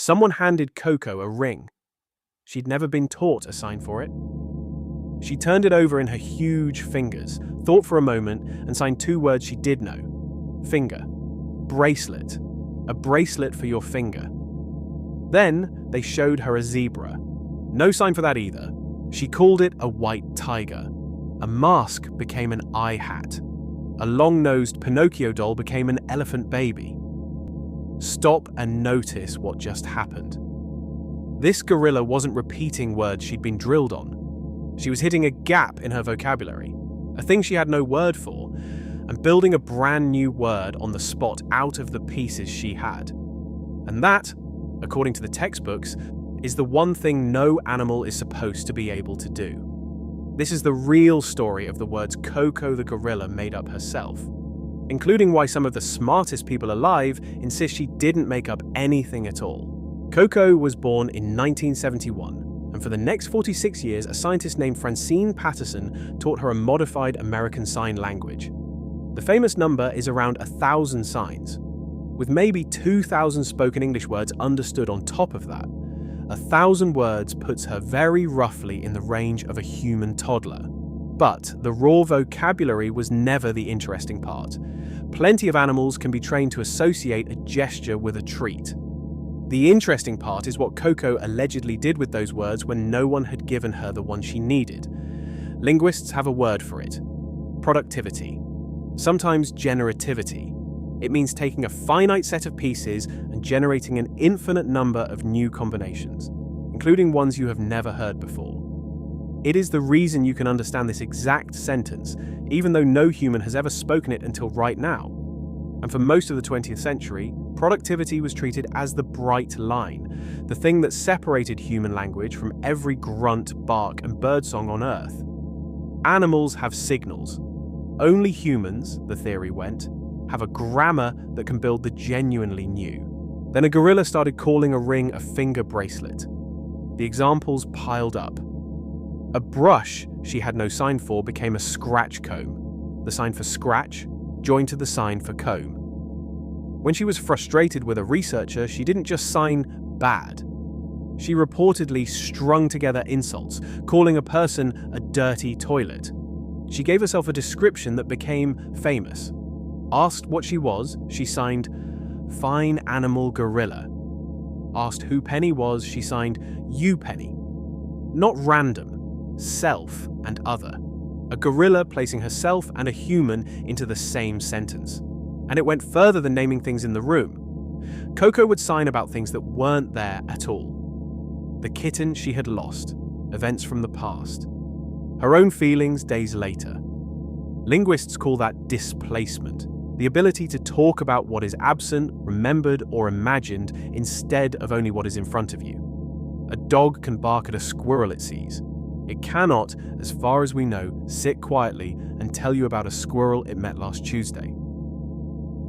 Someone handed Koko a ring. She'd never been taught a sign for it. She turned it over in her huge fingers, thought for a moment, and signed two words she did know. Finger. Bracelet. A bracelet for your finger. Then they showed her a zebra. No sign for that either. She called it a white tiger. A mask became an eye hat. A long-nosed Pinocchio doll became an elephant baby. Stop and notice what just happened. This gorilla wasn't repeating words she'd been drilled on. She was hitting a gap in her vocabulary, a thing she had no word for, and building a brand new word on the spot out of the pieces she had. And that, according to the textbooks, is the one thing no animal is supposed to be able to do. This is the real story of the words Koko the gorilla made up herself, including why some of the smartest people alive insist she didn't make up anything at all. Koko was born in 1971, and for the next 46 years, a scientist named Francine Patterson taught her a modified American Sign Language. The famous number is around 1,000 signs, with maybe 2,000 spoken English words understood on top of that. 1,000 words puts her very roughly in the range of a human toddler. But the raw vocabulary was never the interesting part. Plenty of animals can be trained to associate a gesture with a treat. The interesting part is what Koko allegedly did with those words when no one had given her the one she needed. Linguists have a word for it: productivity. Sometimes generativity. It means taking a finite set of pieces and generating an infinite number of new combinations, including ones you have never heard before. It is the reason you can understand this exact sentence, even though no human has ever spoken it until right now. And for most of the 20th century, productivity was treated as the bright line, the thing that separated human language from every grunt, bark, and birdsong on Earth. Animals have signals. Only humans, the theory went, have a grammar that can build the genuinely new. Then a gorilla started calling a ring a finger bracelet. The examples piled up. A brush she had no sign for became a scratch comb, the sign for scratch joined to the sign for comb. When she was frustrated with a researcher, she didn't just sign bad. She reportedly strung together insults, calling a person a dirty toilet. She gave herself a description that became famous. Asked what she was, she signed Fine Animal Gorilla. Asked who Penny was, she signed You Penny. Not random, self and other. A gorilla placing herself and a human into the same sentence. And it went further than naming things in the room. Koko would sign about things that weren't there at all. The kitten she had lost, events from the past. Her own feelings days later. Linguists call that displacement. The ability to talk about what is absent, remembered, or imagined instead of only what is in front of you. A dog can bark at a squirrel it sees. It cannot, as far as we know, sit quietly and tell you about a squirrel it met last Tuesday.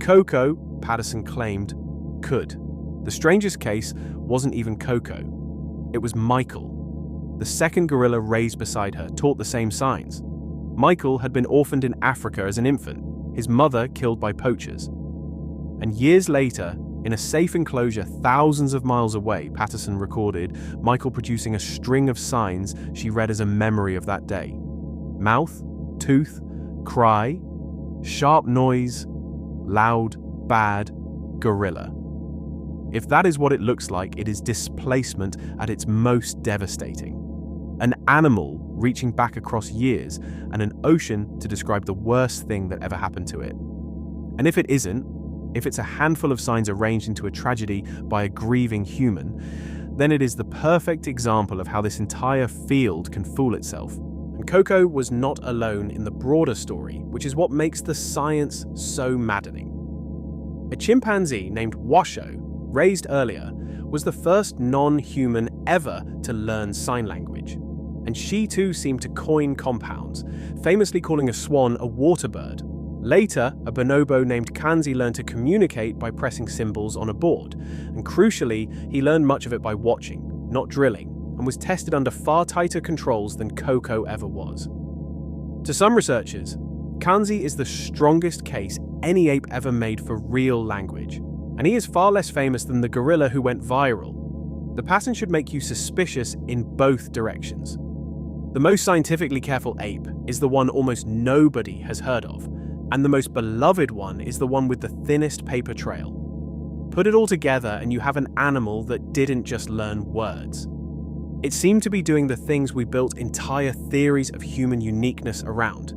Koko, Patterson claimed, could. The strangest case wasn't even Koko. It was Michael. The second gorilla raised beside her taught the same signs. Michael had been orphaned in Africa as an infant, his mother killed by poachers. And years later, in a safe enclosure thousands of miles away, Patterson recorded Michael producing a string of signs she read as a memory of that day. Mouth, tooth, cry, sharp noise, loud, bad, gorilla. If that is what it looks like, it is displacement at its most devastating. An animal reaching back across years and an ocean to describe the worst thing that ever happened to it. And if it isn't, if it's a handful of signs arranged into a tragedy by a grieving human, then it is the perfect example of how this entire field can fool itself. And Koko was not alone in the broader story, which is what makes the science so maddening. A chimpanzee named Washoe, raised earlier, was the first non-human ever to learn sign language. And she too seemed to coin compounds, famously calling a swan a water bird. Later, a bonobo named Kanzi learned to communicate by pressing symbols on a board, and crucially, he learned much of it by watching, not drilling, and was tested under far tighter controls than Koko ever was. To some researchers, Kanzi is the strongest case any ape ever made for real language, and he is far less famous than the gorilla who went viral, The pattern should make you suspicious in both directions. The most scientifically careful ape is the one almost nobody has heard of, and the most beloved one is the one with the thinnest paper trail. Put it all together and you have an animal that didn't just learn words. It seemed to be doing the things we built entire theories of human uniqueness around.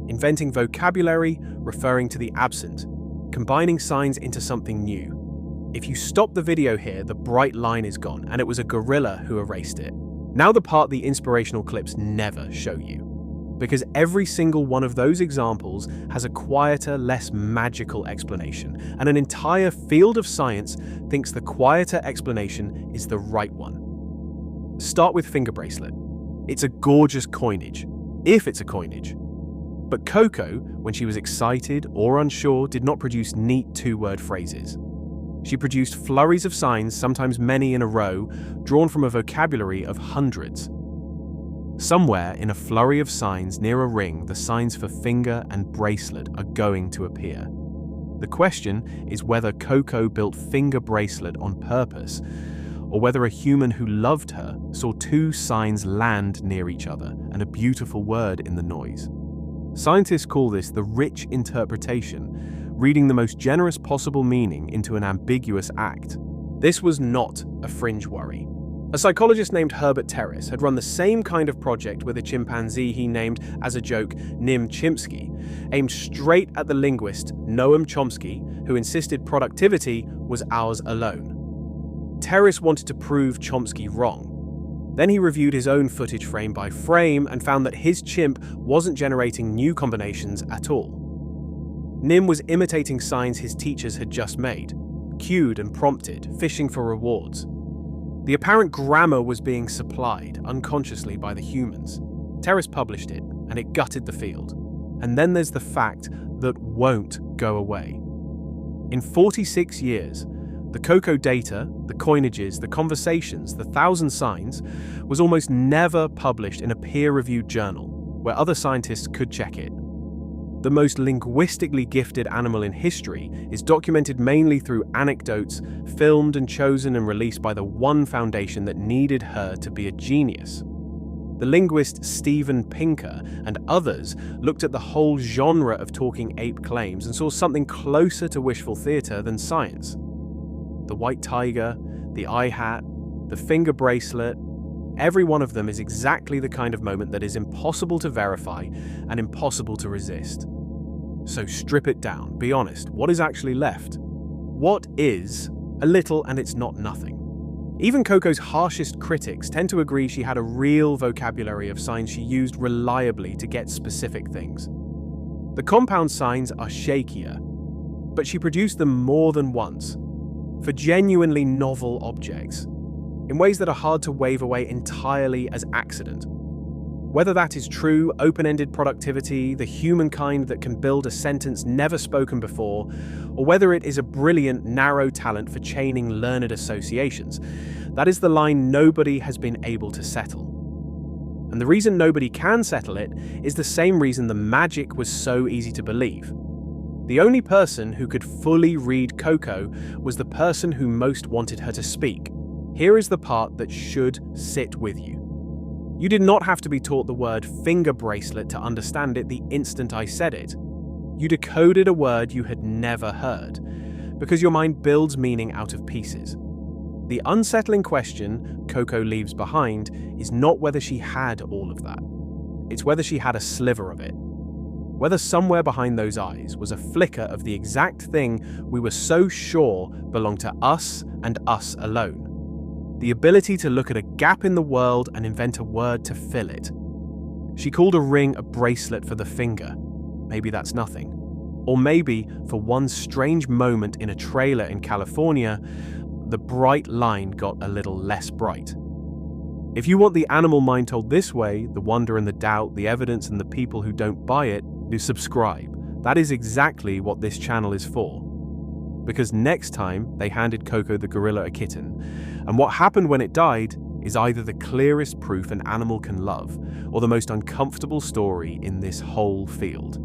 Inventing vocabulary, referring to the absent, combining signs into something new. If you stop the video here, the bright line is gone, and it was a gorilla who erased it. Now the part the inspirational clips never show you. Because every single one of those examples has a quieter, less magical explanation, and an entire field of science thinks the quieter explanation is the right one. Start with finger bracelet. It's a gorgeous coinage, if it's a coinage. But Koko, when she was excited or unsure, did not produce neat two-word phrases. She produced flurries of signs, sometimes many in a row, drawn from a vocabulary of hundreds. Somewhere in a flurry of signs near a ring, the signs for finger and bracelet are going to appear. The question is whether Koko built finger bracelet on purpose, or whether a human who loved her saw two signs land near each other and a beautiful word in the noise. Scientists call this the rich interpretation, reading the most generous possible meaning into an ambiguous act. This was not a fringe worry. A psychologist named Herbert Terrace had run the same kind of project with a chimpanzee he named, as a joke, Noam Chomsky, aimed straight at the linguist Noam Chomsky, who insisted productivity was ours alone. Terrace wanted to prove Chomsky wrong. Then he reviewed his own footage frame by frame and found that his chimp wasn't generating new combinations at all. Nim was imitating signs his teachers had just made, cued and prompted, fishing for rewards. The apparent grammar was being supplied unconsciously by the humans. Terrace published it, and it gutted the field. And then there's the fact that won't go away. In 46 years, the Koko data, the coinages, the conversations, the 1,000 signs, was almost never published in a peer-reviewed journal where other scientists could check it. The most linguistically gifted animal in history is documented mainly through anecdotes, filmed and chosen and released by the one foundation that needed her to be a genius. The linguist Steven Pinker and others looked at the whole genre of talking ape claims and saw something closer to wishful theatre than science. The white tiger, the eye hat, the finger bracelet, every one of them is exactly the kind of moment that is impossible to verify and impossible to resist. So strip it down, be honest, what is actually left? What is a little and it's not nothing? Even Koko's harshest critics tend to agree she had a real vocabulary of signs she used reliably to get specific things. The compound signs are shakier, but she produced them more than once, for genuinely novel objects, in ways that are hard to wave away entirely as accident. Whether that is true, open-ended productivity, the humankind that can build a sentence never spoken before, or whether it is a brilliant, narrow talent for chaining learned associations, that is the line nobody has been able to settle. And the reason nobody can settle it is the same reason the magic was so easy to believe. The only person who could fully read Koko was the person who most wanted her to speak. Here is the part that should sit with you. You did not have to be taught the word finger bracelet to understand it the instant I said it. You decoded a word you had never heard, because your mind builds meaning out of pieces. The unsettling question Koko leaves behind is not whether she had all of that. It's whether she had a sliver of it. Whether somewhere behind those eyes was a flicker of the exact thing we were so sure belonged to us and us alone. The ability to look at a gap in the world and invent a word to fill it. She called a ring a bracelet for the finger. Maybe that's nothing. Or maybe, for one strange moment in a trailer in California, the bright line got a little less bright. If you want the animal mind told this way, the wonder and the doubt, the evidence and the people who don't buy it, do subscribe. That is exactly what this channel is for. Because next time they handed Koko the gorilla a kitten, and what happened when it died is either the clearest proof an animal can love, or the most uncomfortable story in this whole field.